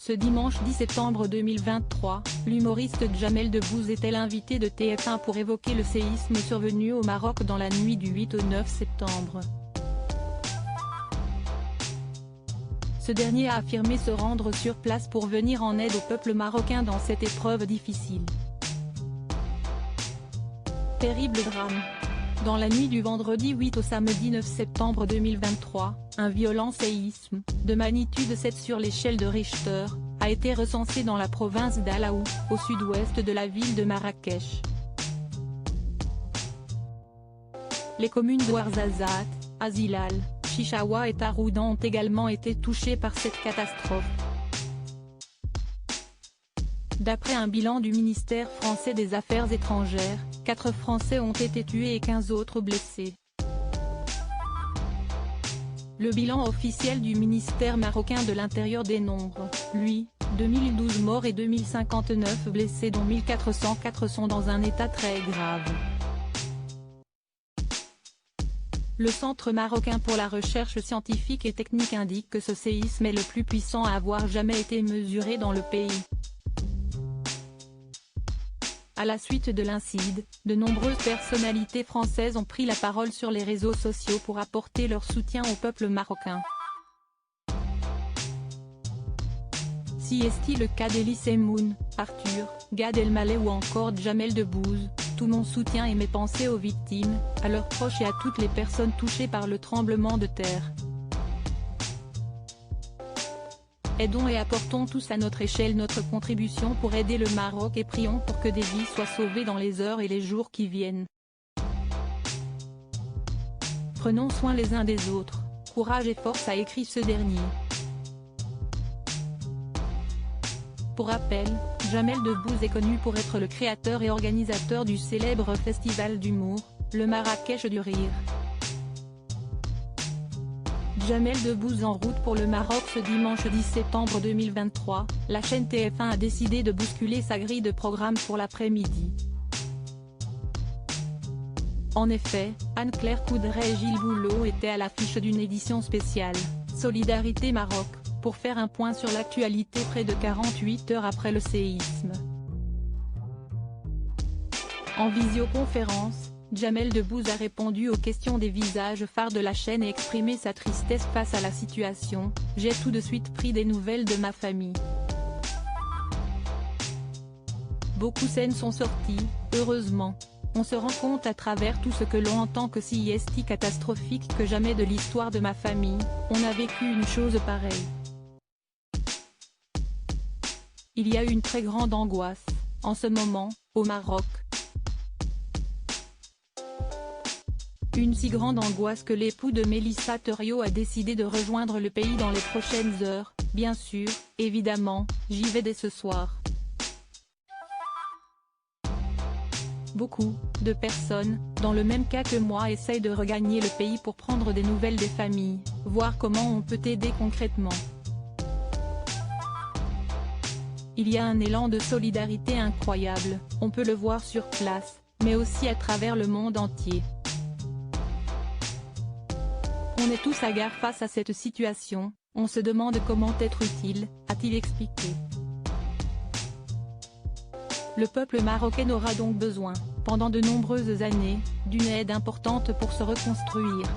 Ce dimanche 10 septembre 2023, l'humoriste Jamel Debbouze était l'invité de TF1 pour évoquer le séisme survenu au Maroc dans la nuit du 8 au 9 septembre. Ce dernier a affirmé se rendre sur place pour venir en aide au peuple marocain dans cette épreuve difficile. Terrible drame. Dans la nuit du vendredi 8 au samedi 9 septembre 2023, un violent séisme, de magnitude 7 sur l'échelle de Richter, a été recensé dans la province d'Alaoua, au sud-ouest de la ville de Marrakech. Les communes d'Ouarzazate, Azilal, Chichaoua et Taroudan ont également été touchées par cette catastrophe. D'après un bilan du ministère français des Affaires étrangères, 4 Français ont été tués et 15 autres blessés. Le bilan officiel du ministère marocain de l'Intérieur dénombre, lui, 2012 morts et 2059 blessés dont 1404 sont dans un état très grave. Le Centre marocain pour la recherche scientifique et technique indique que ce séisme est le plus puissant à avoir jamais été mesuré dans le pays. À la suite de l'incident, de nombreuses personnalités françaises ont pris la parole sur les réseaux sociaux pour apporter leur soutien au peuple marocain. Si est-il le cas d'Elise Moon, Arthur, Gad Elmaleh ou encore Jamel Debbouze, tout mon soutien et mes pensées aux victimes, à leurs proches et à toutes les personnes touchées par le tremblement de terre. Aidons et apportons tous à notre échelle notre contribution pour aider le Maroc et prions pour que des vies soient sauvées dans les heures et les jours qui viennent. Prenons soin les uns des autres, courage et force, a écrit ce dernier. Pour rappel, Jamel Debbouze est connu pour être le créateur et organisateur du célèbre festival d'humour, le Marrakech du Rire. Jamel Debbouze en route pour le Maroc ce dimanche 10 septembre 2023, la chaîne TF1 a décidé de bousculer sa grille de programme pour l'après-midi. En effet, Anne-Claire Coudray et Gilles Boulot étaient à l'affiche d'une édition spéciale, Solidarité Maroc, pour faire un point sur l'actualité près de 48 heures après le séisme. En visioconférence, Jamel Debbouze a répondu aux questions des visages phares de la chaîne et exprimé sa tristesse face à la situation. « J'ai tout de suite pris des nouvelles de ma famille. Beaucoup de scènes sont sorties, heureusement. On se rend compte à travers tout ce que l'on entend que si est catastrophique que jamais de l'histoire de ma famille, on a vécu une chose pareille. Il y a une très grande angoisse, en ce moment, au Maroc. Une si grande angoisse que l'époux de Mélissa Thériault a décidé de rejoindre le pays dans les prochaines heures. Bien sûr, évidemment, j'y vais dès ce soir. Beaucoup de personnes, dans le même cas que moi, essayent de regagner le pays pour prendre des nouvelles des familles, voir comment on peut aider concrètement. Il y a un élan de solidarité incroyable, on peut le voir sur place, mais aussi à travers le monde entier. On est tous hagards face à cette situation, on se demande comment être utile, a-t-il expliqué. Le peuple marocain aura donc besoin, pendant de nombreuses années, d'une aide importante pour se reconstruire.